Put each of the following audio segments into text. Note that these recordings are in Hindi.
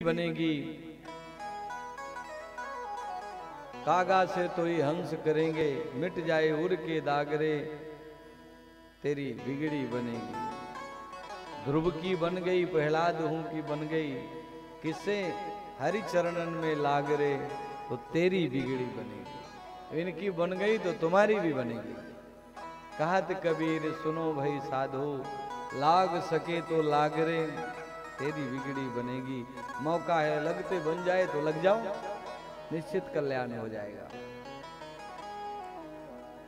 बनेगी। कागा से तो ही हंस करेंगे, मिट जाए उड़ के दागरे, तेरी बिगड़ी बनेगी। ध्रुव की बन गई, प्रहलाद हूं की बन गई, किसे हरि चरणन में लाग रे, तो तेरी बिगड़ी बनेगी। इनकी बन गई तो तुम्हारी भी बनेगी। कहत कबीर सुनो भाई साधो, लाग सके तो लाग रे, तेरी बिगड़ी बनेगी। मौका है, लगते बन जाए तो लग जाओ, निश्चित कल्याण हो जाएगा।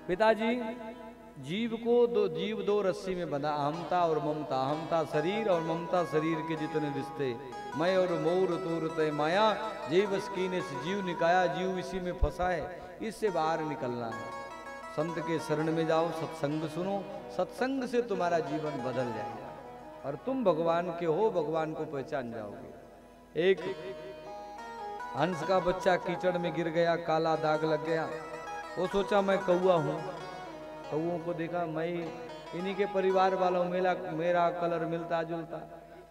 पिताजी जीव को जीव दो रस्सी में बंधा, अहमता और ममता। अहमता शरीर और ममता शरीर के जितने रिश्ते, मैं और मोर तोर तय माया, जीव स्कीने से जीव निकाया, जीव इसी में फंसा है, इससे बाहर निकलना है। संत के शरण में जाओ, सत्संग सुनो, सत्संग से तुम्हारा जीवन बदल जाएगा और तुम भगवान के हो, भगवान को पहचान जाओगे। एक हंस का बच्चा कीचड़ में गिर गया, काला दाग लग गया। वो सोचा मैं कौआ हूं, कौओं को देखा मैं इन्हीं के परिवार वालों, मेरा कलर मिलता जुलता।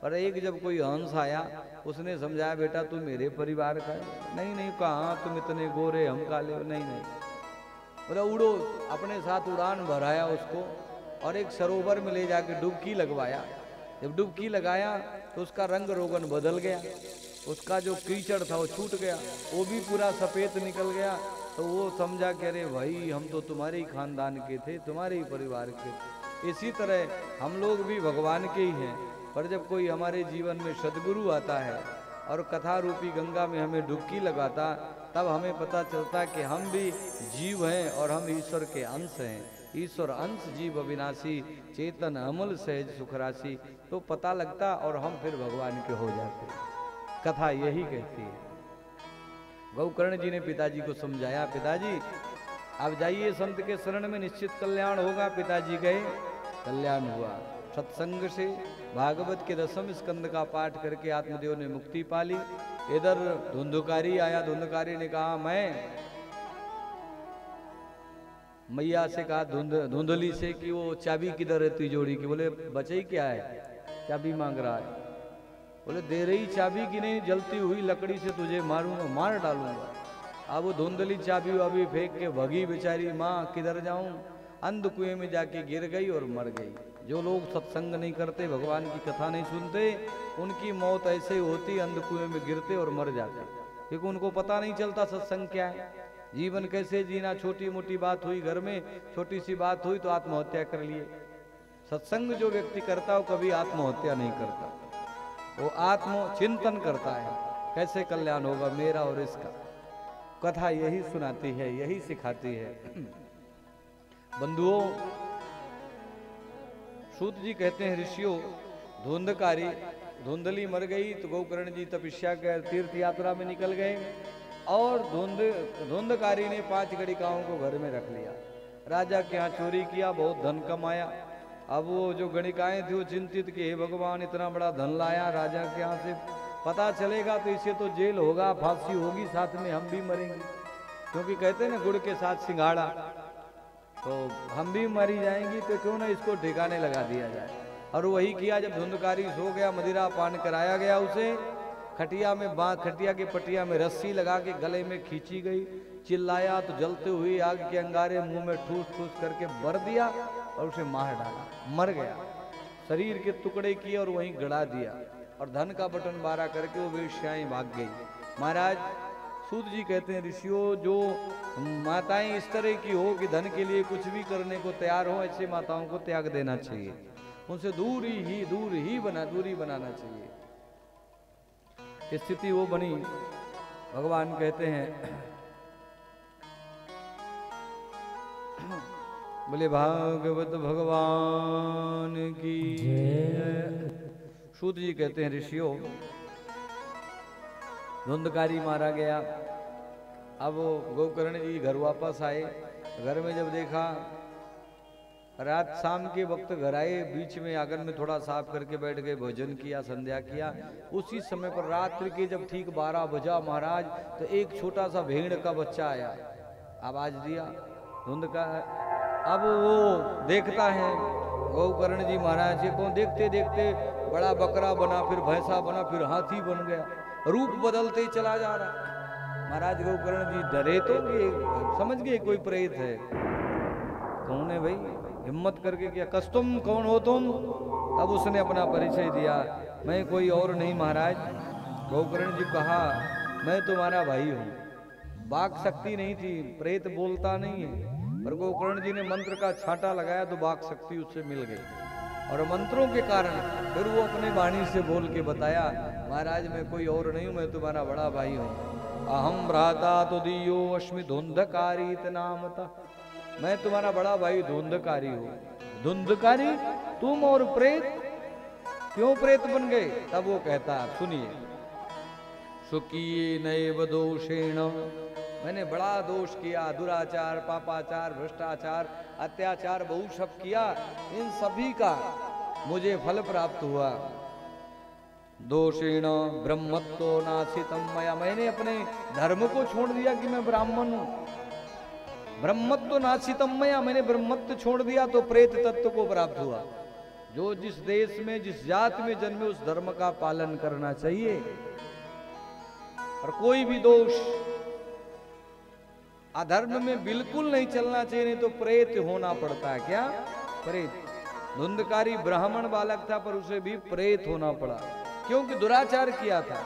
पर एक जब कोई हंस आया, उसने समझाया बेटा तू मेरे परिवार का है। नहीं नहीं, कहाँ तुम इतने गोरे, हम काले हो। नहीं नहीं, बोला उड़ो। अपने साथ उड़ान भराया उसको और एक सरोवर में ले जाके डुबकी लगवाया। जब डुबकी लगाया तो उसका रंग रोगन बदल गया, उसका जो कीचड़ था वो छूट गया, वो भी पूरा सफेद निकल गया। तो वो समझा कि अरे भाई हम तो तुम्हारे ही खानदान के थे, तुम्हारे ही परिवार के थे। इसी तरह हम लोग भी भगवान के ही हैं। पर जब कोई हमारे जीवन में सद्गुरु आता है और कथा रूपी गंगा में हमें डुबकी लगाता, तब हमें पता चलता कि हम भी जीव हैं और हम ईश्वर के अंश हैं। ईश्वर अंश जीव अविनाशी, चेतन अमल सहज सुखराशि। तो पता लगता और हम फिर भगवान के हो जाते। कथा यही कहती है। गौकर्ण जी ने पिताजी को समझाया, पिताजी आप जाइए संत के शरण में, निश्चित कल्याण होगा। पिताजी गए, कल्याण हुआ। सत्संग से भागवत के 10वें स्कंद का पाठ करके आत्मदेव ने मुक्ति पाली। इधर धुंधकारी आया, धुंधकारी ने कहा मैं मैया से कहा धुंधली से कि वो चाबी किधर है तिजोरी की। बोले बचे क्या है, चाबी मांग रहा है। बोले दे रही चाबी की नहीं, जलती हुई लकड़ी से तुझे मारूंगा, मार डालूंगा। अब वो धुंधली चाबी वाबी फेंक के भगी बेचारी। माँ किधर जाऊं, अंध कुएं में जाके गिर गई और मर गई। जो लोग सत्संग नहीं करते, भगवान की कथा नहीं सुनते, उनकी मौत ऐसे ही होती, अंध कुएं में गिरते और मर जाते, क्योंकि उनको पता नहीं चलता सत्संग क्या है, जीवन कैसे जीना। छोटी मोटी बात हुई घर में, छोटी सी बात हुई तो आत्महत्या कर लिए। सत्संग जो व्यक्ति करता है वो कभी आत्महत्या नहीं करता, वो आत्म चिंतन करता है, कैसे कल्याण होगा मेरा और इसका। कथा यही सुनाती है, यही सिखाती है। बंधुओं, सूत जी कहते हैं ऋषियों, धुंधकारी धुंधली मर गई तो गौकर्ण जी तपस्या कर तीर्थ यात्रा में निकल गए और धुंधकारी ने 5 गणिकाओं को घर में रख लिया। राजा के यहाँ चोरी किया, बहुत धन कमाया। अब वो जो गणिकाएं थी वो चिंतित कि हे भगवान इतना बड़ा धन लाया, राजा के यहाँ से पता चलेगा तो इसे तो जेल होगा, फांसी होगी, साथ में हम भी मरेंगे। क्योंकि कहते हैं ना गुड़ के साथ सिंघाड़ा, तो हम भी मरी जाएंगी, तो क्यों ना इसको ठिकाने लगा दिया जाए। और वही किया। जब धुंधकारी सो गया, मदिरा पान कराया गया उसे, खटिया में खटिया के पटिया में रस्सी लगा के गले में खींची गई। चिल्लाया तो जलते हुए आग के अंगारे मुंह में ठूस ठूस करके भर दिया और उसे मार डाला, मर गया। शरीर के टुकड़े किए और वहीं गड़ा दिया और धन का बटन बारा करके वो वेश्याएं भाग गई। महाराज सूत जी कहते हैं ऋषियों, जो माताएं इस तरह की हो कि धन के लिए कुछ भी करने को तैयार हो, ऐसे माताओं को त्याग देना चाहिए, उनसे दूरी बनाना चाहिए। स्थिति वो बनी। भगवान कहते हैं, बोले भागवत भगवान की। सूत जी कहते हैं ऋषियों, धुंधकारी मारा गया। अब गोकर्ण जी घर वापस आए। घर में जब देखा, रात शाम के वक्त घर आए, बीच में आंगन में थोड़ा साफ करके बैठ गए, भोजन किया, संध्या किया। उसी समय पर रात्रि के जब ठीक 12 बजा महाराज, तो एक छोटा सा भेड़ का बच्चा आया, आवाज दिया धुंध का। अब वो देखता है गोकर्ण जी महाराज जी को, देखते देखते बड़ा बकरा बना, फिर भैंसा बना, फिर हाथी बन गया। रूप बदलते ही चला जा रहा। महाराज गोकर्ण जी डरे तो कि समझ गए कोई प्रेत है। कौन है भाई, हिम्मत करके क्या, कस्तुम कौन हो तुम? तब उसने अपना परिचय दिया, मैं कोई और नहीं महाराज। गोकर्ण जी कहा, मैं तुम्हारा भाई हूँ। वाक शक्ति नहीं थी, प्रेत बोलता नहीं है, पर गोकर्ण जी ने मंत्र का छांटा लगाया तो वाक शक्ति उससे मिल गई। और मंत्रों के कारण फिर वो अपने वाणी से बोल के बताया, महाराज मैं कोई और नहीं हूँ, मैं तुम्हारा बड़ा भाई हूँ। अहम भ्राता तुदीयो अश्मि धुंधकारी नामता, मैं तुम्हारा बड़ा भाई धुंधकारी हूँ। धुंधकारी, तुम और प्रेत, क्यों प्रेत बन गए? तब वो कहता है, सुनिए, सुकिये नैव दोषेण, मैंने बड़ा दोष किया, दुराचार, पापाचार, भ्रष्टाचार, अत्याचार बहुत सब किया, इन सभी का मुझे फल प्राप्त हुआ। दोषेण ब्रह्मत्व नाशितम मया, मैंने अपने धर्म को छोड़ दिया कि मैं ब्राह्मण हूं। ब्रह्मत्व नाशितम मया, मैंने ब्रह्मत्व छोड़ दिया तो प्रेत तत्व को प्राप्त हुआ। जो जिस देश में जिस जात में जन्मे उस धर्म का पालन करना चाहिए। और कोई भी दोष अधर्म में बिल्कुल नहीं चलना चाहिए, नहीं तो प्रेत होना पड़ता है। क्या प्रेत? धुंधकारी ब्राह्मण बालक था पर उसे भी प्रेत होना पड़ा, क्योंकि दुराचार किया था।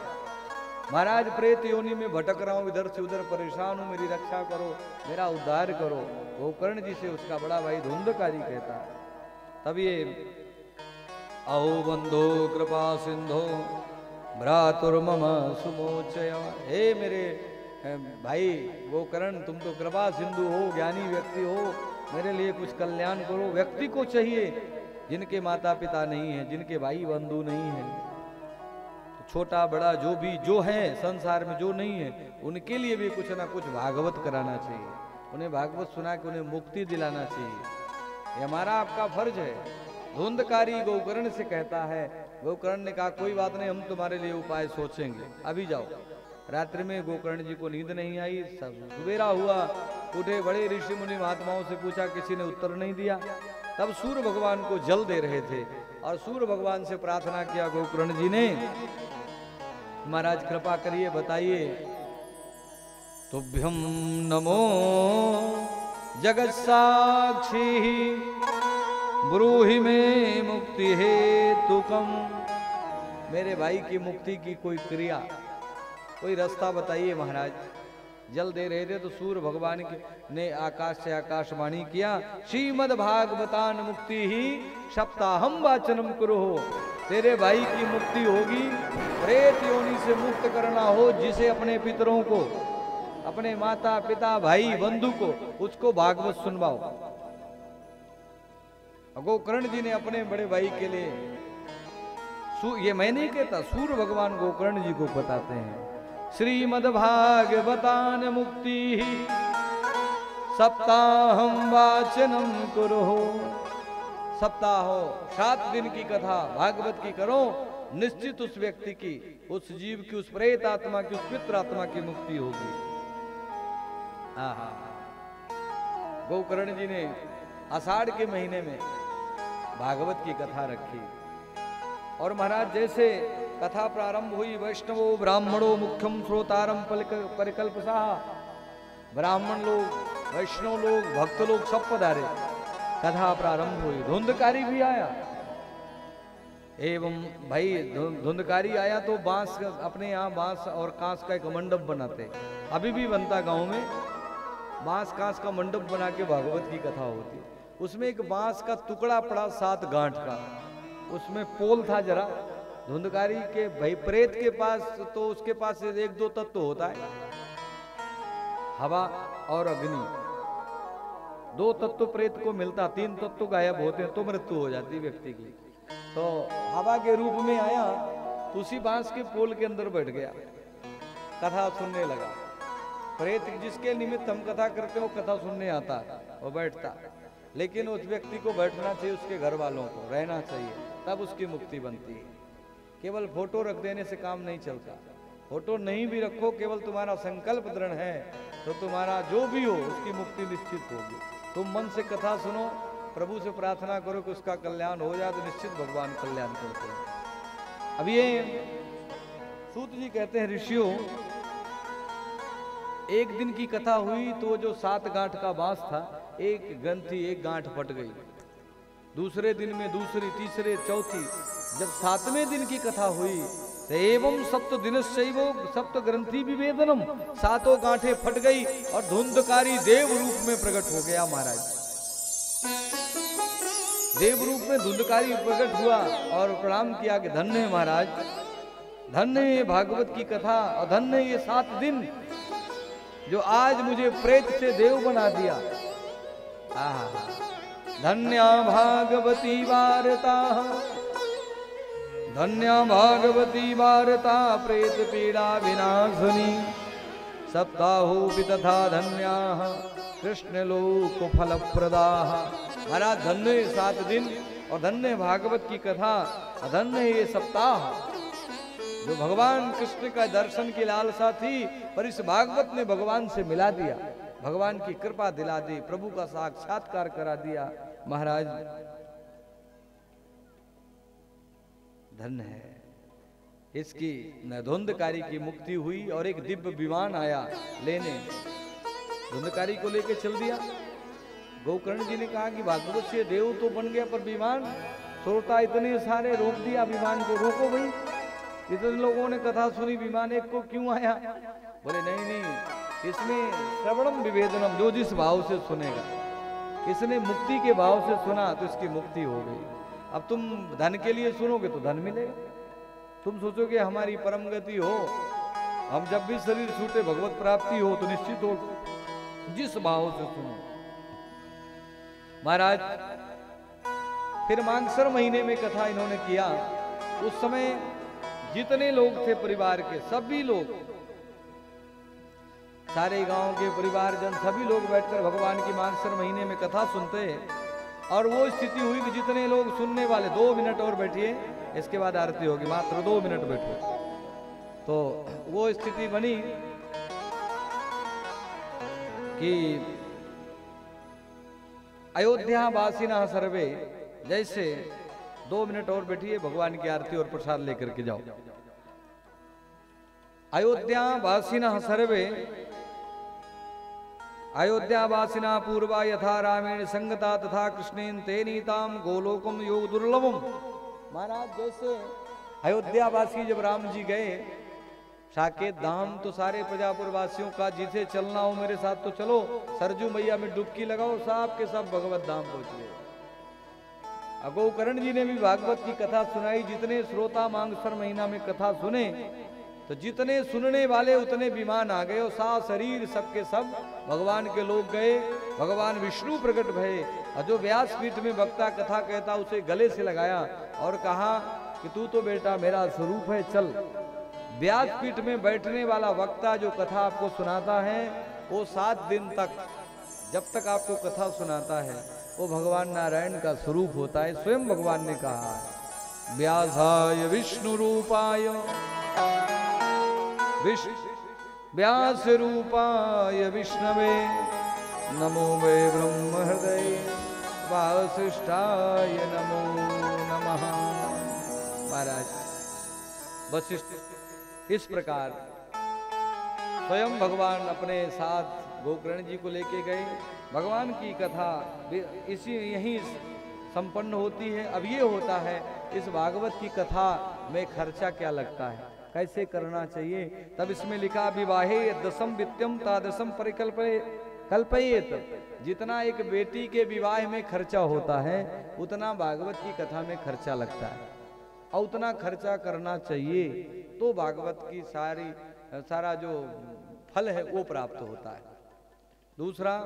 महाराज प्रेत योनि में भटक रहा हूं, इधर से उधर परेशान हूं, मेरी रक्षा करो, मेरा उद्धार करो। गोकर्ण जी से उसका बड़ा भाई धुंधकारी कहता है। तब ये अहो बंधो कृपा सिंधो भ्रातुर्मम सुमोचय, हे मेरे भाई गोकर्ण, तुम तो कृपा सिंधु हो, ज्ञानी व्यक्ति हो, मेरे लिए कुछ कल्याण करो। व्यक्ति को चाहिए जिनके माता पिता नहीं है, जिनके भाई बंधु नहीं है, छोटा बड़ा जो भी जो है संसार में, जो नहीं है, उनके लिए भी कुछ ना कुछ भागवत कराना चाहिए। उन्हें भागवत सुना के उन्हें मुक्ति दिलाना चाहिए, ये हमारा आपका फर्ज है। धुंधकारी गोकर्ण से कहता है। गोकर्ण ने कहा, कोई बात नहीं, हम तुम्हारे लिए उपाय सोचेंगे, अभी जाओ। रात्रि में गोकर्ण जी को नींद नहीं आई, सवेरा हुआ, उठे, बड़े ऋषि मुनि महात्माओं से पूछा, किसी ने उत्तर नहीं दिया। तब सूर्य भगवान को जल दे रहे थे और सूर्य भगवान से प्रार्थना किया गोकर्ण जी ने, महाराज कृपा करिए, बताइए। तुभ्यम नमो जगत साक्षी ब्रूहि में मुक्ति हेतुकम, मेरे भाई की मुक्ति की कोई क्रिया, कोई रास्ता बताइए महाराज। जल दे रहे थे तो सूर्य भगवान ने आकाश से आकाशवाणी किया, श्रीमद भागवतान मुक्ति ही सप्ताहम वाचनम करो, तेरे भाई की मुक्ति होगी। प्रेत योनि से मुक्त करना हो जिसे, अपने पितरों को, अपने माता पिता भाई बंधु को, उसको भागवत सुनवाओ। गोकर्ण जी ने अपने बड़े भाई के लिए, ये मैं नहीं कहता, सूर्य भगवान गोकर्ण जी को बताते हैं, श्रीमद भागवतान मुक्ति सप्ताहम वाचनम करो, सप्ताह 7 दिन की कथा भागवत की करो, निश्चित उस व्यक्ति की, उस जीव की, उस प्रेत आत्मा की, उस पितृ आत्मा की मुक्ति होगी। गोकर्ण जी ने आषाढ़ के महीने में भागवत की कथा रखी। और महाराज जैसे कथा प्रारंभ हुई, वैष्णवो ब्राह्मणों मुख्यम श्रोतारम परिकल्पसा, ब्राह्मण लोग, वैष्णव लोग, भक्त लोग सब पधारे, कथा प्रारंभ हुई। धुंधकारी भी आया, एवं भाई धुंधकारी आया तो बांस, अपने यहाँ बांस और कांस का एक मंडप बनाते, अभी भी बनता गांव में, बांस कांस का मंडप बना के भागवत की कथा होती। उसमें एक बांस का टुकड़ा पड़ा 7 गांठ का, उसमें पोल था जरा। धुंधकारी के भाई प्रेत के पास तो उसके पास 1-2 तत्व होता है, हवा और अग्नि, 2 तत्व प्रेत को मिलता, 3 तत्व गायब होते हैं तो मृत्यु हो जाती व्यक्ति की। तो हवा के रूप में आया तो उसी बांस के पोल के अंदर बैठ गया, कथा सुनने लगा। प्रेत जिसके निमित्त हम कथा करते हो कथा सुनने आता, वो बैठता, लेकिन उस व्यक्ति को बैठना चाहिए, उसके घर वालों को रहना चाहिए, तब उसकी मुक्ति बनती है। केवल फोटो रख देने से काम नहीं चलता, फोटो नहीं भी रखो, केवल तुम्हारा संकल्प दृढ़ है तो तुम्हारा जो भी हो उसकी मुक्ति निश्चित होगी। तुम मन से कथा सुनो, प्रभु से प्रार्थना करो कि उसका कल्याण हो जाए, तो निश्चित भगवान कल्याण करते हैं। अब ये सूत जी कहते हैं ऋषियों, एक दिन की कथा हुई तो जो 7 गांठ का बांस था, एक ग्रंथि एक गांठ फट गई। दूसरे दिन में दूसरी, तीसरे, चौथी, जब 7वें दिन की कथा हुई तो एवं सप्त दिनश्चैव सप्त ग्रंथि विभेदनम, 7 गांठें फट गई और धुंधकारी देव रूप में प्रकट हो गया महाराज। देव रूप में धुंधकारी प्रकट हुआ और प्रणाम किया कि धन्य है महाराज, धन्य है भागवत की कथा और धन्य है ये 7 दिन जो आज मुझे प्रेत से देव बना दिया। धन्या भागवती वार्ता, धन्या भागवती वार्ता प्रेत पीड़ा विनाशनी, सप्ताहोपि तथा धन्या कृष्ण लोक फल प्रदा। महाराज धन्य 7 दिन और धन्य भागवत की कथा, धन्य ये सप्ताह जो भगवान कृष्ण का दर्शन की लालसा थी, पर इस भागवत ने भगवान से मिला दिया, भगवान की कृपा दिला दी, प्रभु का साक्षात्कार करा दिया। महाराज धन्य है, इसकी धुंधकारी की मुक्ति हुई और एक दिव्य विमान आया लेने, धुंधकारी को लेके चल दिया। गोकर्ण जी ने कहा कि भागवत से देव तो बन गया, पर विमान श्रोता इतने सारे, रोक दिया विमान को, रोको भाई, इतने लोगों ने कथा सुनी, विमान एक को क्यों आया? बोले नहीं नहीं, इसमें श्रवणम विभेदनम, जो जिस भाव से सुनेगा, इसने मुक्ति के भाव से सुना तो इसकी मुक्ति हो गई। अब तुम धन के लिए सुनोगे तो धन मिलेगा, तुम सोचोगे हमारी परम गति हो, हम जब भी शरीर छूटे भगवत प्राप्ति हो, तो निश्चित हो जिस भाव से सुनो। महाराज फिर मानसर महीने में कथा इन्होंने किया। उस समय जितने लोग थे परिवार के, सभी लोग, सारे गांव के परिवारजन सभी लोग बैठकर भगवान की मानसर महीने में कथा सुनते हैं। और वो स्थिति हुई कि जितने लोग सुनने वाले, 2 मिनट और बैठिए, इसके बाद आरती होगी, मात्र 2 मिनट बैठो। तो वो स्थिति बनी कि अयोध्या वासिना सर्वे, जैसे 2 मिनट और बैठिए, भगवान की आरती और प्रसाद लेकर के जाओ। अयोध्या वासिना सर्वे, अयोध्या वासिना पूर्वा यथा रामेण संगता तथा कृष्णेन तेनीताम गोलोकम योग दुर्लभम। महाराज जैसे अयोध्या वासी जब राम जी गए साकेत धाम, तो सारे प्रजापुर वासियों का जिसे चलना हो मेरे साथ तो चलो, सरजू मैया में डुबकी लगाओ, सब के सब भगवत धाम पहुंच गए। गोकर्ण जी ने भी भागवत की कथा सुनाई। जितने श्रोता मांगसर महीना में कथा सुने, तो जितने सुनने वाले उतने विमान आ गए और शरीर सबके सब भगवान के लोग गए। भगवान विष्णु प्रकट भये और जो व्यासपीठ में वक्ता कथा कहता उसे गले से लगाया और कहा कि तू तो बेटा मेरा स्वरूप है, चल। व्यासपीठ में बैठने वाला वक्ता जो कथा आपको सुनाता है, वो 7 दिन तक, जब तक आपको कथा सुनाता है, वो भगवान नारायण का स्वरूप होता है। स्वयं भगवान ने कहा है, व्यासाय विष्णु रूपाय व्यास रूपाय विष्णवे नमो वे ब्रह्म हृदय वासिष्ठाय नमो नमः। महाराज वशिष्ठ इस प्रकार स्वयं भगवान अपने साथ गोकर्ण जी को लेके गए। भगवान की कथा इसी यहीं संपन्न होती है। अब ये होता है इस भागवत की कथा में खर्चा क्या लगता है, कैसे करना चाहिए। तब इसमें लिखा विवाहे दशम वित्यम तादशम परिकल्पयेत। जितना एक बेटी के विवाह में खर्चा होता है उतना भागवत की कथा में खर्चा लगता है और उतना खर्चा करना चाहिए, तो भागवत की सारा जो फल है वो प्राप्त होता है। दूसरा,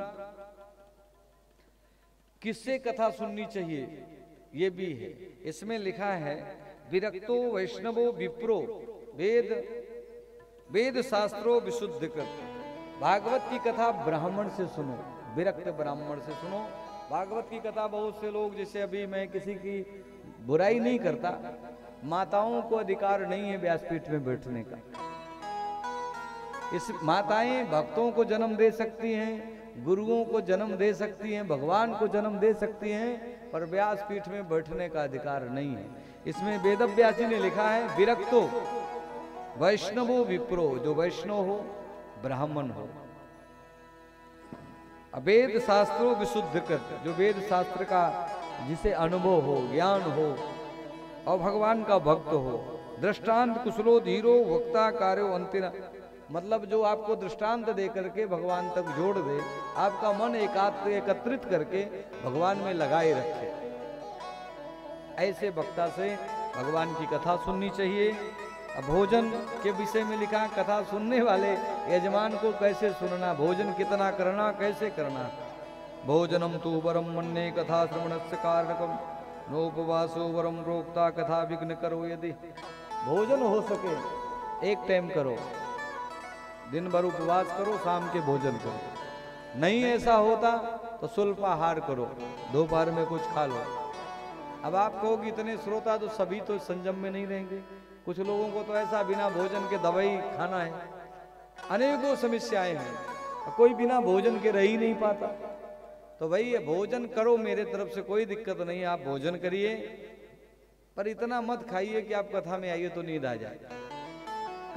किससे कथा सुननी चाहिए ये भी है। इसमें लिखा है विरक्तो वैष्णवो विप्रो वेद शास्त्रो विशुद्ध कर। भागवत की कथा ब्राह्मण से सुनो, विरक्त ब्राह्मण से सुनो। भागवत की कथा बहुत से लोग, जैसे अभी मैं किसी की बुराई नहीं करता, माताओं को अधिकार नहीं है व्यासपीठ में बैठने का। इस माताएं भक्तों को जन्म दे सकती हैं, गुरुओं को जन्म दे सकती हैं, भगवान को जन्म दे सकती हैं, पर व्यासपीठ में बैठने का अधिकार नहीं है। इसमें वेदव्यास जी ने लिखा है विरक्तो वैष्णवो विप्रो, जो वैष्णव हो ब्राह्मण हो। वेद शास्त्रों विशुद्ध कर, जो वेद शास्त्र का जिसे अनुभव हो, ज्ञान हो और भगवान का भक्त हो। दृष्टांत कुशलो धीरो वक्ता कार्यो अंतिना, मतलब जो आपको दृष्टांत दे करके भगवान तक जोड़ दे, आपका मन एकत्रित करके भगवान में लगाए रखे। ऐसे वक्ता से भगवान की कथा सुननी चाहिए। भोजन के विषय में लिखा, कथा सुनने वाले यजमान को कैसे सुनना, भोजन कितना करना, कैसे करना। भोजनम तु वरम मन्ये कथा श्रवणस्य कारणकम, नोपवासो वरम रोक्ता कथा विघ्न करो। यदि भोजन हो सके एक टाइम करो, दिन भर उपवास करो, शाम के भोजन करो। नहीं ऐसा होता तो स्वल्पाहार करो, दोपहर में कुछ खा लो। अब आप कहोगे इतने श्रोता तो सभी तो संयम में नहीं रहेंगे। कुछ लोगों को तो ऐसा बिना भोजन के दवाई खाना है, अनेकों समस्याएं हैं, कोई बिना भोजन के रह ही नहीं पाता। तो भाई ये भोजन करो, मेरे तरफ से कोई दिक्कत नहीं है, आप भोजन करिए, पर इतना मत खाइए कि आप कथा में आइए तो नींद आ जाए।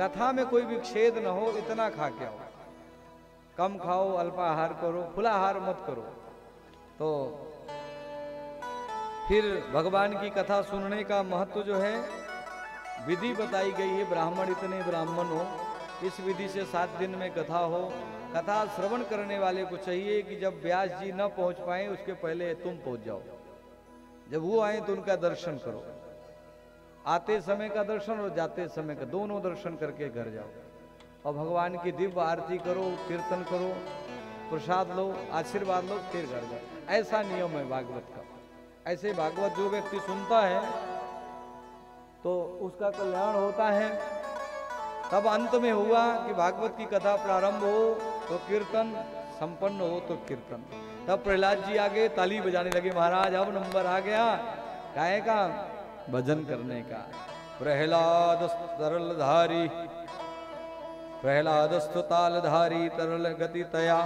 कथा में कोई विक्षेद न हो, इतना खा के आओ। कम खाओ, अल्पाहार करो, फुलाहार मत करो। तो फिर भगवान की कथा सुनने का महत्व जो है, विधि बताई गई है। ब्राह्मण इतने ब्राह्मण हो, इस विधि से 7 दिन में कथा हो। कथा श्रवण करने वाले को चाहिए कि जब व्यास जी न पहुंच पाए उसके पहले तुम पहुंच जाओ। जब वो आए तो उनका दर्शन करो, आते समय का दर्शन और जाते समय का, दोनों दर्शन करके घर जाओ और भगवान की दिव्य आरती करो, कीर्तन करो, प्रसाद लो, आशीर्वाद लो, फिर घर जाओ। ऐसा नियम है भागवत का। ऐसे भागवत जो व्यक्ति सुनता है तो उसका कल्याण होता है। तब अंत में हुआ कि भागवत की कथा प्रारंभ हो तो कीर्तन, संपन्न हो तो कीर्तन। तब प्रहलाद जी आगे ताली बजाने लगे, महाराज अब नंबर आ गया काहे का, भजन करने का। प्रहलाद तरलधारी, प्रहलादस्थ तालधारी तरल गति तया,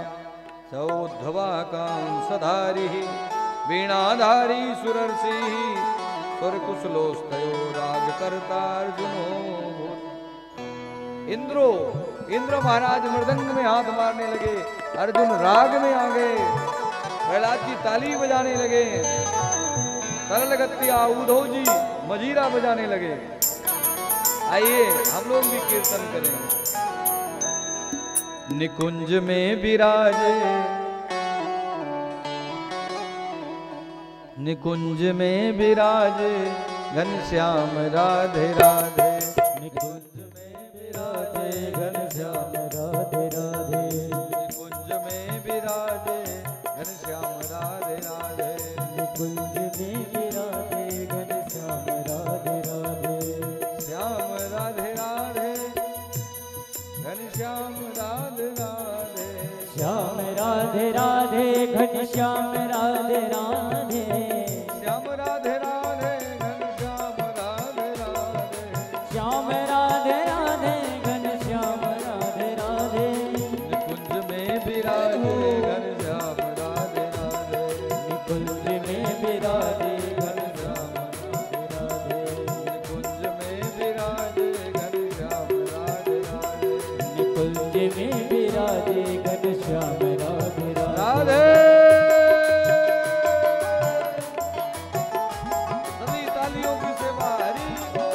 सौद्धवा कांसधारी वीणाधारी सुरर्षि, स्वर कुशलोस्तयो राग करता अर्जुनो। इंद्र महाराज मृदंग में हाथ मारने लगे, अर्जुन राग में आ गए, प्रहलाद जी ताली बजाने लगे, तरल गत्या उद्धव जी मजीरा बजाने लगे। आइए हम लोग भी कीर्तन करें। निकुंज में विराजे, निकुंज में विराजे घनश्याम राधे राधे, निकुंज में विराजे घनश्याम राधे राधे, निकुंज में विराजे घनश्याम राधे राधे, निकुंज में विराजे घनश्याम राधे राधे, श्याम राधे राधे घनश्याम राधे राधे, श्याम राधे राधे घनश्याम राधे राधे, श्याम राधे राधे घनश्याम राधे राधे, श्याम राधे राधे घनश्याम राधे राधे, निकुंज में विराजे घनश्याम राधे राधे, निकुंज में विराजे घनश्याम राधे राधे, निकुंज में विराजे घनश्याम राधे राधे, निकुंज में विराजे घनश्याम राधे राधे। सभी तालियों की सेवा हरि बोल।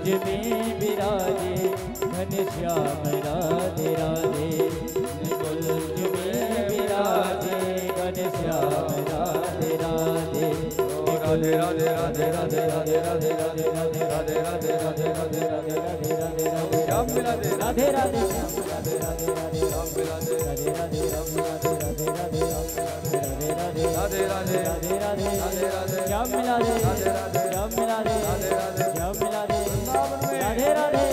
कुंज में विराजे घनश्याम राधे राधे, कुंज में विराजे घनश्याम राधे राधे, राधे राधे राधे राधे राधे राधे राधे राधे राधे राधे राधे राधे राधे राधे राधे राधे श्याम मिलाधे राधे राधे राधे राधे राधे श्याम मिलाधे राधे राधे राधे राधे राधे राधे राधे राधे राधे राधे राधे राधे राधे श्याम मिलाधे राधे राधे श्याम मिलाधे राधे राधे श्याम मिलाधे वृंदावन में राधे राधे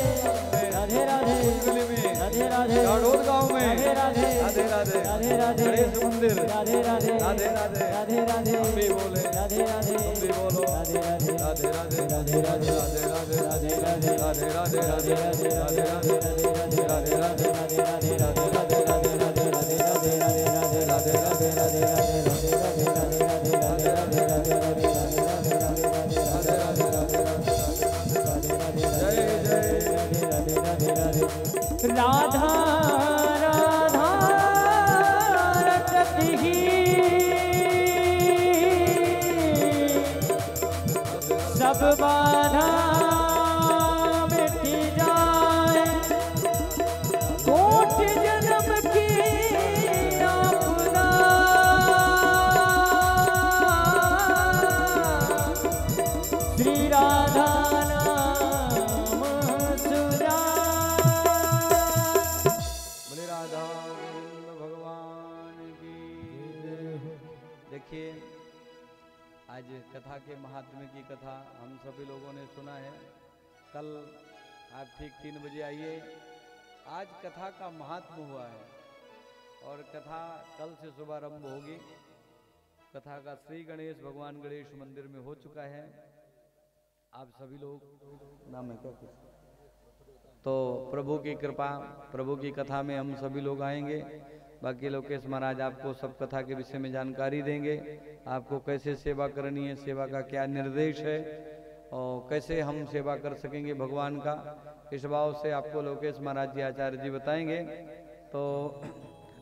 राधे राधे गली में राधे राधे जाडोद गांव में राधे राधे राधे राधे राधे राधे गणेश मंदिर राधे राधे राधे राधे राधे राधे हम भी बोले राधे राधे तुम भी बोलो राधे राधे राधे राधे राधे राधे राधे राधे राधे राधे राधे राधे राधे राधे राधे राधे राधे राधे राधा राधा रटत ही सब बाधा मिटी जाए, कोट जन्म की आपदा श्री राधा देखिए आज कथा के महात्म्य की कथा हम सभी लोगों ने सुना है। कल आप ठीक 3 बजे आइए। आज कथा का महात्म्य हुआ है और कथा कल से शुभारंभ होगी। कथा का श्री गणेश भगवान गणेश मंदिर में हो चुका है। आप सभी लोग नाम है क्या तो प्रभु की कृपा, प्रभु की कथा में हम सभी लोग आएंगे। बाकी लोकेश महाराज आपको सब कथा के विषय में जानकारी देंगे, आपको कैसे सेवा करनी है, सेवा का क्या निर्देश है और कैसे हम सेवा कर सकेंगे भगवान का, इस भाव से आपको लोकेश महाराज जी आचार्य जी बताएंगे। तो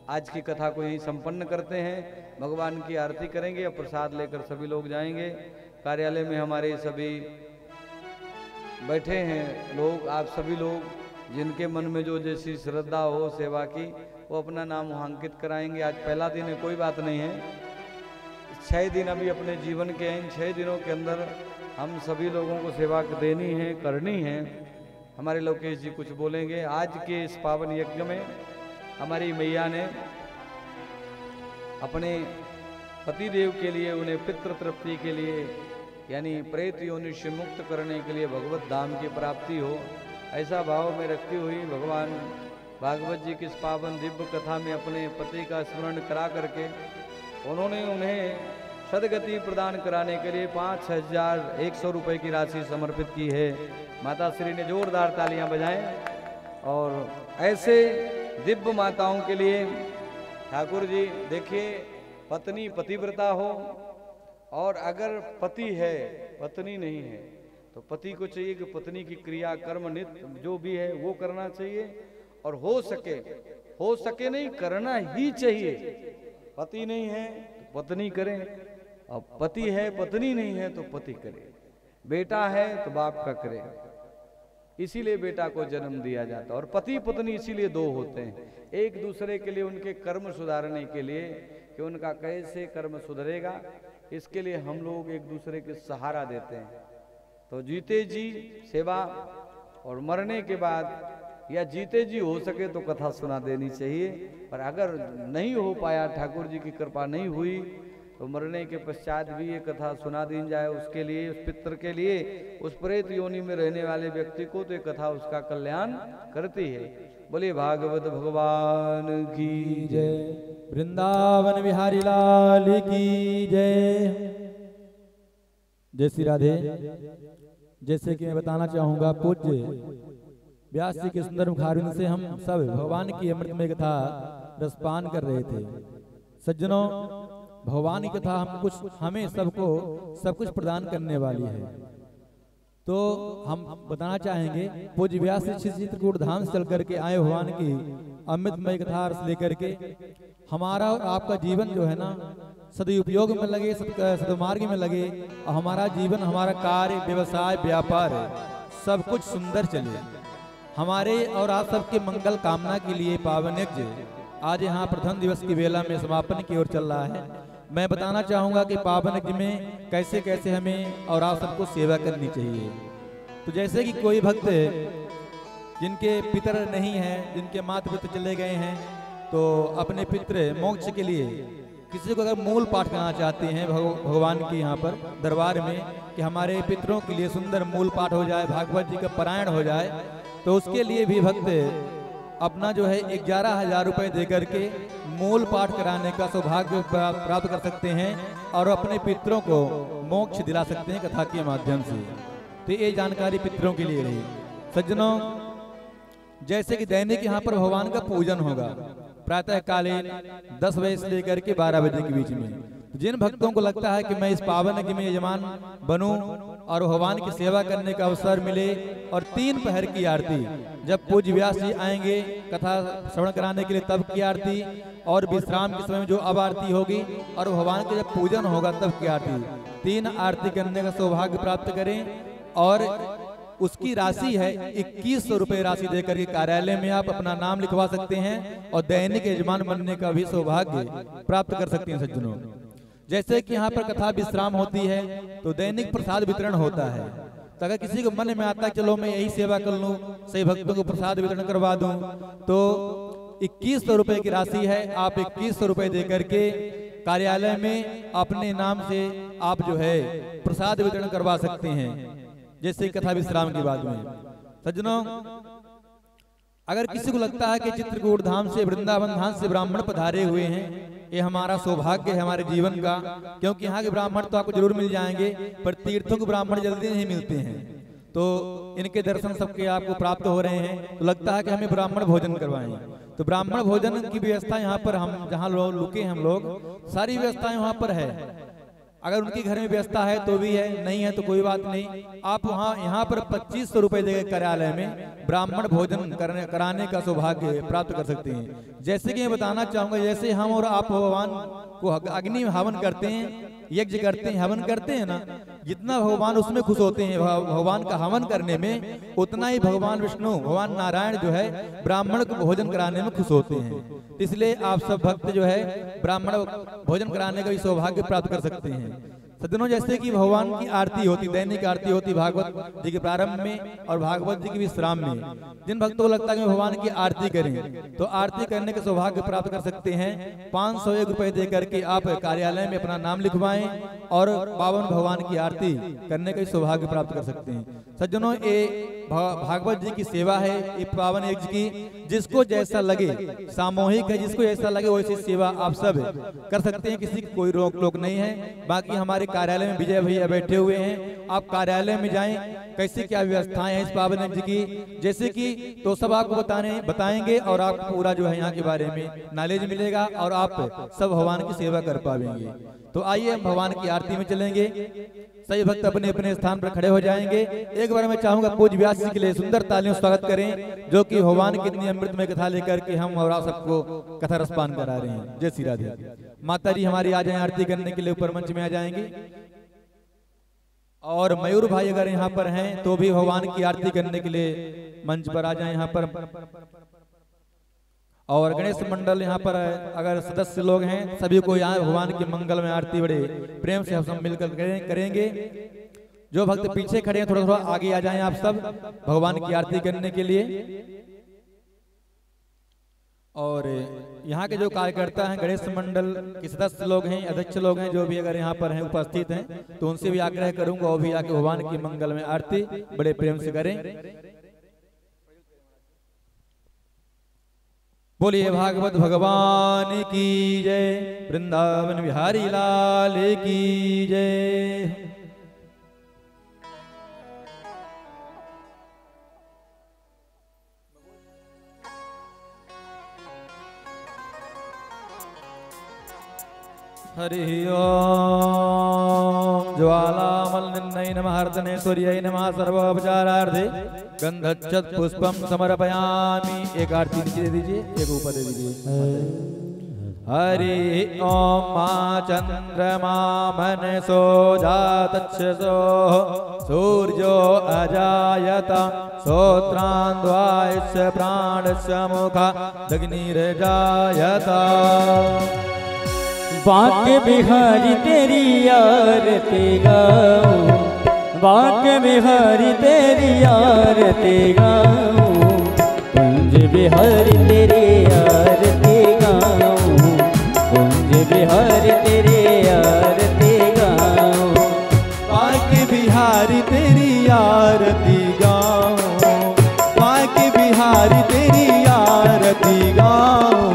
आज की कथा को यहीं संपन्न करते हैं। भगवान की आरती करेंगे और प्रसाद लेकर सभी लोग जाएंगे। कार्यालय में हमारे सभी बैठे हैं लोग, आप सभी लोग जिनके मन में जो जैसी श्रद्धा हो सेवा की, वो अपना नाम अंकित कराएंगे। आज पहला दिन है, कोई बात नहीं है। 6 दिन अभी अपने जीवन के हैं। इन 6 दिनों के अंदर हम सभी लोगों को सेवा देनी है, करनी है। हमारे लोकेश जी कुछ बोलेंगे। आज के इस पावन यज्ञ में हमारी मैया ने अपने पतिदेव के लिए, उन्हें पितृ तृप्ति के लिए, यानी प्रेत योनि से मुक्त करने के लिए भगवत धाम की प्राप्ति हो, ऐसा भाव में रखती हुई भगवान भागवत जी की इस पावन दिव्य कथा में अपने पति का स्मरण करा करके उन्होंने उन्हें सदगति प्रदान कराने के लिए 5100 रुपये की राशि समर्पित की है। माता श्री ने जोरदार तालियां बजाएं। और ऐसे दिव्य माताओं के लिए ठाकुर जी देखिए, पत्नी पतिव्रता हो और अगर पति है पत्नी नहीं है तो पति को चाहिए कि पत्नी की क्रिया कर्म नित्य जो भी है वो करना चाहिए और हो सके नहीं करना ही चाहिए। पति नहीं है तो पत्नी करे, और पति है पत्नी नहीं है तो पति करे, बेटा है तो बाप का करे। इसीलिए बेटा को जन्म दिया जाता है। और पति पत्नी इसीलिए 2 होते हैं, एक दूसरे के लिए, उनके कर्म सुधारने के लिए कि उनका कैसे कर्म सुधरेगा, इसके लिए हम लोग एक दूसरे के सहारा देते हैं। तो जीते जी सेवा और मरने के बाद या जीते जी हो सके तो कथा सुना देनी चाहिए। पर अगर नहीं हो पाया, ठाकुर जी की कृपा नहीं हुई, तो मरने के पश्चात भी ये कथा सुना दी जाए उसके लिए, उस पितर के लिए, उस प्रेत योनि में रहने वाले व्यक्ति को, तो ये कथा उसका कल्याण करती है। बोलिए भागवत भगवान की जय। वृंदावन बिहारी लाल की जय। जय श्री राधे। जैसे कि मैं बताना चाहूंगा, पूज्य व्यास जी के सुंदर मुखारविंद से हम सब भगवान की अमृतमय कथा रसपान कर रहे थे। सज्जनों, भगवान की कथा हमें सबको सब कुछ प्रदान करने वाली है। तो हम बताना चाहेंगे, पूज्य व्यास जी चित्रकूट धाम से चल करके आए भगवान की अमृतमय कथा रस लेकर के हमारा और आपका जीवन जो है ना सदुपयोग में लगे, सदमार्ग में लगे, और हमारा जीवन, हमारा कार्य, व्यवसाय, व्यापार सब कुछ सुंदर चले। हमारे और आप सबके मंगल कामना के लिए पावन यज्ञ आज यहाँ प्रथम दिवस की वेला में समापन की ओर चल रहा है। मैं बताना चाहूँगा कि पावन यज्ञ में कैसे कैसे हमें और आप सबको सेवा करनी चाहिए। तो जैसे कि कोई भक्त जिनके पितर नहीं हैं, जिनके माता पिता चले गए हैं, तो अपने पितृ मोक्ष के लिए किसी को अगर मूल पाठ करना चाहते हैं भगवान के यहाँ पर दरबार में कि हमारे पितरों के लिए सुंदर मूल पाठ हो जाए, भागवत जी का पारायण हो जाए, तो उसके लिए भी भक्त अपना जो है 11,000 रुपये दे करके मूल पाठ कराने का सौभाग्य प्राप्त कर सकते हैं और अपने पितरों को मोक्ष दिला सकते हैं कथा के माध्यम से। तो ये जानकारी पितरों के लिए रही। सज्जनों, जैसे कि दैनिक यहाँ पर भगवान का पूजन होगा प्रातः कालीन 10 बजे से लेकर के 12 बजे के बीच में। जिन भक्तों को लगता है कि मैं इस पावन यज्ञ में यजमान बनूं और भगवान की सेवा करने का अवसर मिले, और 3 पहर की आरती जब पूज्य व्यास जी आएंगे कथा श्रवण कराने के लिए तब की आरती, और विश्राम के समय में जो अब आरती होगी, और भगवान के जब पूजन होगा तब की आरती, 3 आरती करने का सौभाग्य प्राप्त करें। और उसकी राशि है 2100 रुपये राशि देकर के कार्यालय में आप अपना नाम लिखवा सकते हैं और दैनिक यजमान बनने का भी सौभाग्य प्राप्त कर सकते हैं। सज्जनों, जैसे कि यहाँ पर कथा विश्राम होती है तो दैनिक प्रसाद वितरण होता है। तो अगर किसी को मन में आता है चलो मैं यही सेवा कर लूँ, सही भक्तों को प्रसाद वितरण करवा दूं, तो 2100 रुपये की राशि है। आप 2100 रुपये दे करके कार्यालय में अपने नाम से आप जो है प्रसाद वितरण करवा सकते हैं, जैसे कथा विश्राम के बाद में। सज्जनों, अगर किसी को लगता है कि चित्रकूट धाम से, वृंदावन धाम से ब्राह्मण पधारे हुए हैं, ये हमारा सौभाग्य है हमारे जीवन का, क्योंकि यहाँ के ब्राह्मण तो आपको जरूर मिल जाएंगे, पर तीर्थों के ब्राह्मण जल्दी नहीं मिलते हैं, तो इनके दर्शन सबके आपको प्राप्त हो रहे हैं। तो लगता है कि हमें ब्राह्मण भोजन करवाएं, तो ब्राह्मण भोजन की व्यवस्था यहाँ पर हम जहाँ रुके हम लोग, सारी व्यवस्था यहाँ पर है। अगर उनके घर में व्यवस्था है तो भी है, नहीं है तो कोई बात नहीं। आप वहाँ यहाँ पर 2500 रुपये देकर कार्यालय में ब्राह्मण भोजन कराने का सौभाग्य प्राप्त कर सकते हैं। जैसे कि मैं बताना चाहूँगा, जैसे हम और आप भगवान को अग्नि में हवन करते हैं, यज्ञ करते हैं, हवन करते हैं ना, जितना भगवान उसमें खुश होते हैं भगवान का हवन करने में, उतना ही भगवान विष्णु, भगवान नारायण जो है ब्राह्मण को भोजन कराने में खुश होते हैं। इसलिए आप सब भक्त जो है ब्राह्मण भोजन कराने का भी सौभाग्य प्राप्त कर सकते हैं। सज्जनों, जैसे कि भगवान की आरती होती, दैनिक आरती होती भागवत जी के प्रारंभ में और भागवत जी के विश्राम में, जिन भक्तों को लगता है कि भगवान की आरती करें तो आरती करने का सौभाग्य प्राप्त कर सकते हैं। 501 रुपये दे करके आप कार्यालय में अपना नाम लिखवाएं और पावन भगवान की आरती करने का सौभाग्य प्राप्त कर सकते हैं। सज्जनों, ये भागवत जी की सेवा है, ये पावन यज्ञ की, जिसको जैसा लगे, सामूहिक है, जिसको जैसा लगे वैसी सेवा आप सब कर सकते हैं, किसी की कोई रोक टोक नहीं है। बाकी हमारे कार्यालय में विजय भैया बैठे हुए हैं, आप कार्यालय में जाएं, कैसी क्या व्यवस्थाएं हैं इस पावन यज्ञ की, जैसे कि तो सब आपको बताएंगे और आपको पूरा जो है यहाँ के बारे में नॉलेज मिलेगा और आप सब भगवान की सेवा कर पाएंगे। तो आइए हम भगवान की आरती में चलेंगे। सही भक्त अपने अपने स्थान पर खड़े हो जाएंगे। एक बार मैं चाहूंगा पूज्य व्यास जी के लिए सुंदर तालियों स्वागत करें, जो कि भगवान की इतनी अमृतमय कथा लेकर के हम और आप सबको कथा रसपान करा रहे हैं। जय श्री राधे। माता जी हमारी आ जाए आरती करने के लिए, ऊपर मंच में आ जाएंगे। और मयूर भाई अगर यहाँ पर हैं तो भी भगवान की आरती करने के लिए मंच पर आ जाए यहाँ पर। और गणेश मंडल यहाँ पर अगर सदस्य लोग हैं, सभी को यहाँ भगवान की मंगल में आरती बड़े प्रेम से हम सब मिलकर करेंगे। जो भक्त पीछे खड़े हैं थोड़ा थोड़ा आगे आ जाएं आप सब भगवान की आरती करने के लिए। और यहाँ के जो कार्यकर्ता हैं, गणेश मंडल के सदस्य लोग हैं, अध्यक्ष लोग हैं, जो भी अगर यहाँ पर हैं उपस्थित हैं, तो उनसे भी आग्रह करूंगा वो भी आके भगवान की मंगल में आरती बड़े प्रेम से करें। बोलिए भागवत भगवान की जय, वृंदावन बिहारी लाल की जय। हरि ओम। ज्वालामलनिन्नै नमः, हर्तनेश्वर्यै नमः, सर्वोपचारार्थे गंधच्छत पुष्पम समर्पयामि। एक आरती नीचे दे दीजिए, एक ऊपर दे दीजिए। हरि ओम मा चंद्रमा मनसो जातच्छसो सूर्यो अजायत श्रोत्रान्ध्वायस्य प्राणस्य मुखा दग्निर्जायत। बांके बिहारी तेरी आरती गाऊं, बांके बिहारी तेरी आरती गाऊं, कुंज बिहारी तेरी आरती गाऊं, कुंज बिहारी तेरी आरती गाऊं। बांके बिहारी तेरी आरती गाऊं, बांके बिहारी तेरी आरती गाऊं,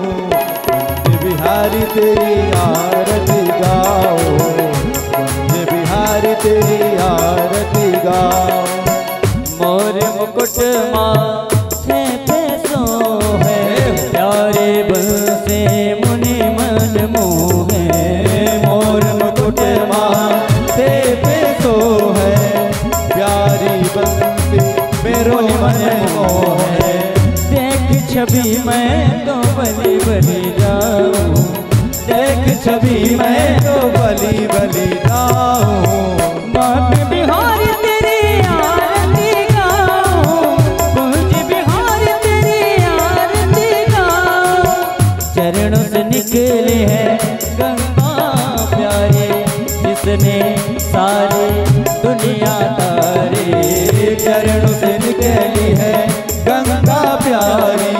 कुंज बिहारी तेरी आरती गाऊं, कुंज बिहारी तेरी आरती गाऊं। मोर मुकुट माथे पे सोहे, प्यारे बंसे मुनि मन मोहे। मोर मुकुट माथे पे सोहे, प्यारी बंसी मेरो मन मोहे। देख छवि मैं तो बलि बलि जाऊं, देख छवि मैं तो बलि बलि जाऊं। बांके बिहारी तेरी आरती गाऊं, कुंज बिहारी तेरी आरती गाऊं। चरणों से निकले हैं गंगा प्यारे, जिसने सारी दुनिया तारे। चरणों से निकली है गंगा प्यारी,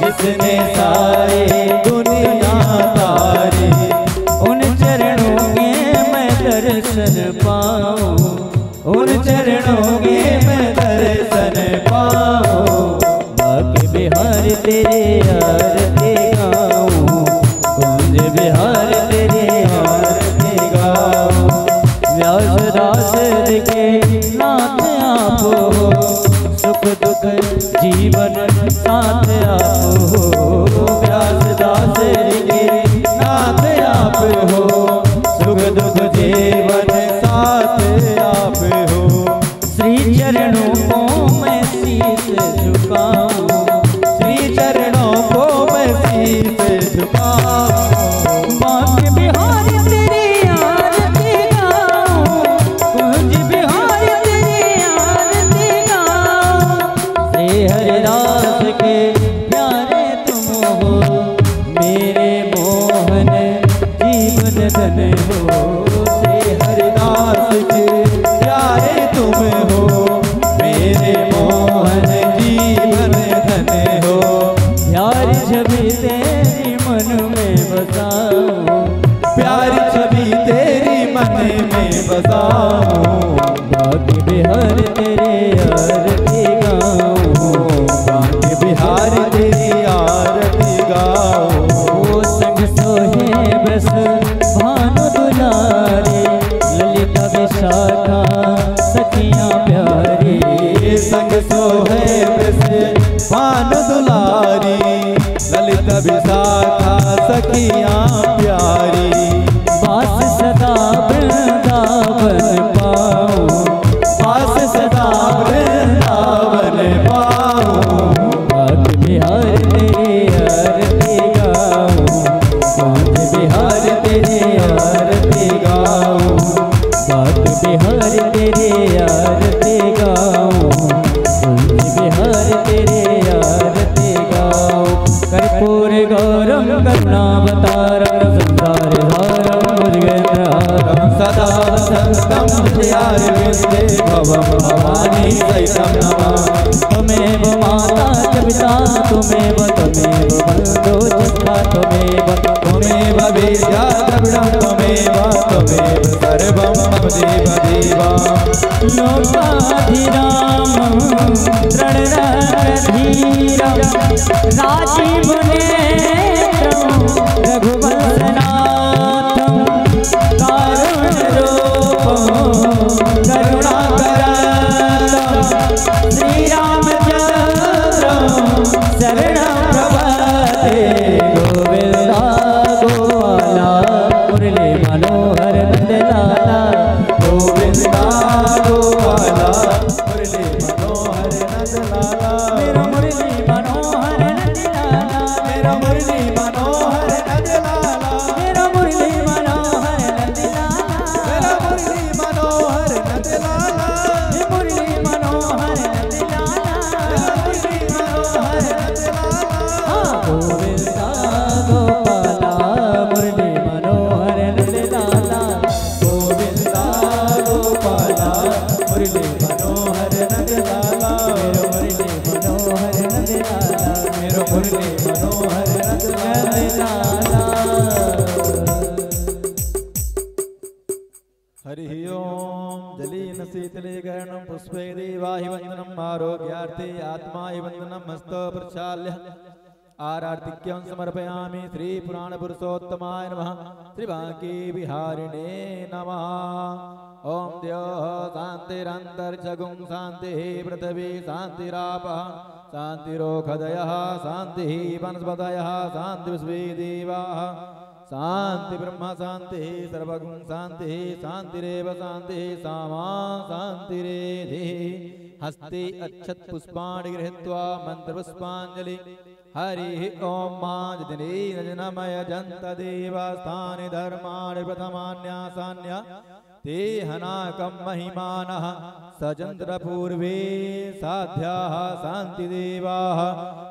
जिसने सारी दुनिया तारी। उन चरणों के मैं दर्शन पाऊं, उन चरणों के मैं दर्शन पाऊं। बांके बिहारी तेरी आरती गाऊं, कुंज बिहारी तेरी आरती गाऊं। व्यासदास के नाथ आप हो, सुख दुख जीवन साथ आप हो। व्यासदास के नाथ आप हो, सुख दुख जीवन साथ आप हो। श्री चरणों को मैं शीश झुकाऊं, श्री चरणों को मैं शीश झुकाऊं। बांके बिहारी तेरी आरती गाऊं, कुंज बिहारी तेरी आरती गाऊं। श्री हरिदास के प्यारे तुम हो, मेरे मोहन जीवन धन हो। श्री हरिदास के प्यारे तुम हो, मेरे मोहन जीवन धन हो। प्यारी छवि तेरी मन में बसाऊं, प्यारी छवि तेरी मन में बसाऊं। बांके बिहारी तेरी आरती गाऊं, बांके बिहारी तेरी आरती गाऊं। ओ संग सोहे बस भानु दुलारे, ललिता विशाखा सखियां प्यारी। संग सोहे बस भानु दुलारी, ललित विशाखा सखियां प्यारी। पास सदा वृंदावन पाऊं, पास सदा वृंदावन पाऊं। बांके बिहारी तेरी आरती गाऊं, कुंज बिहारी तेरी आरती गाऊं, बांके बिहारी तेरी आरती गाऊं, कुंज बिहारी तेरी आरती गाऊं। कर्पूर गौरम करुणावतारम संसारधारम भुजगेन्द्रहारम सदा संतं हृदयारविन्दे भवं भवानी सहितं नमामि। त्वमेव माता च पिता त्वमेव बन्धो च सखा त्वमेव त्वमेव विद्या द्रविणं त्वमेव त्वमेव सर्वं मम देव देवा। लोकाधिरामं रणधीरं राजीवनेत्रं रघुवंशनाथं कारुण्यरूपं करुणाकरां श्रीरामचन्द्रं शरणं प्रपद्ये। गोविन्दा गोपाला मुरली मनोहर नंदलाला, गोविन्दा गोपाला मुरली मनोहर नंदलाला। मेरा मुरली मनोहर नंदलाला, मेरा मुरली मनोहर नंदलाला। आत्माय वंदनम हस्त प्रक्षाल्य आरार्तिक्यं समर्पयामि। श्री पुराण पुरुषोत्तमाय नमः। श्री बांके बिहारिणे नमः। ओम द्यौः शान्तिरन्तरिक्षगुं शान्तिः पृथिवी शान्तिरापः शान्तिरोषधयः शान्तिः वनस्पतयः शान्ति विश्वे देवाः शान्ति ब्रह्म शान्तिः सर्वगुं शान्तिः शान्तिरेव शान्तिः सामा शान्तिरेधिः। हस्ते अक्षत पुष्पाणि गृहीत्वा मंत्रपुष्पाञ्जलि। हरिः ओम माजनेनमय जन्त देवस्थानि धर्माणि प्रथमान्यासान्य ते हनाकं महिमानः सचन्द्र पूर्वे साध्याः शान्तिदेवाः।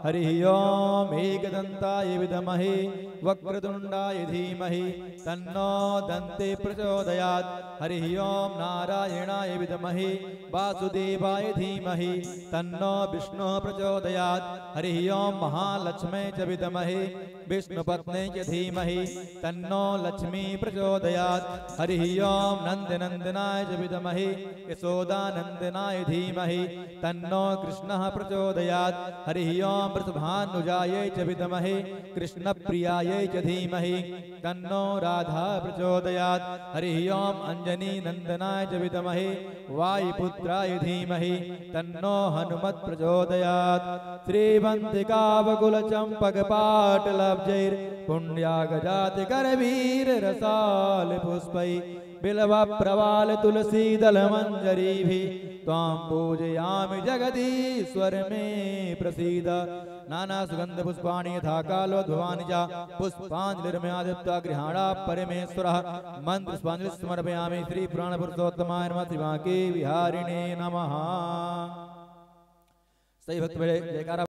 हरिः ओम एकदन्ताय विद्महे वक्रतुण्डाय धीमहि तन्नो दन्ते प्रचोदयात्। हरिः ओम नारायणाय विद्महे वासुदेवाय धीमहि तन्नो विष्णुः प्रचोदयात्। हरिः ओम महालक्ष्मै च विद्महे विष्णुपत्न्यै च धीमहि तन्नो लक्ष्मी प्रचोदयात्। हरिः ओम नन्दनन्दनाय च विद्महे यशोदानन्दनाय धीमहि तन्नो कृष्णः प्रचोदयात्। हरिः ओम वृषभानुजायै च विद्महे कृष्णप्रियायै च धीमहि तन्नो राधा प्रचोदयात्। हरिः ओम अंजनी नन्दनाय च विद्महे वायुपुत्राय धीमहि तन्नो हनुमत् प्रचोदयात्। श्रीवन्तिकावकुलचम्पकपाटलब्जैर् पुण्यागजाति करवीर रसाल पुष्पै बिल्व प्रवाल तुलसी दल मंजरीभिः त्वां पूजयामि जगदीश्वर मे प्रसीद। नाना सुगंध पुष्पाणि यथा कालोद्भवानि च पुष्पाञ्जलिर्मयादित्वा गृहाणा परमेश्वरः। मंत्र पुष्पाञ्जलि समर्पयामि। श्री पुराण पुरुषोत्तमाय नमः। श्री बांके बिहारिणे नमः। सही भक्त बड़े जयकारा।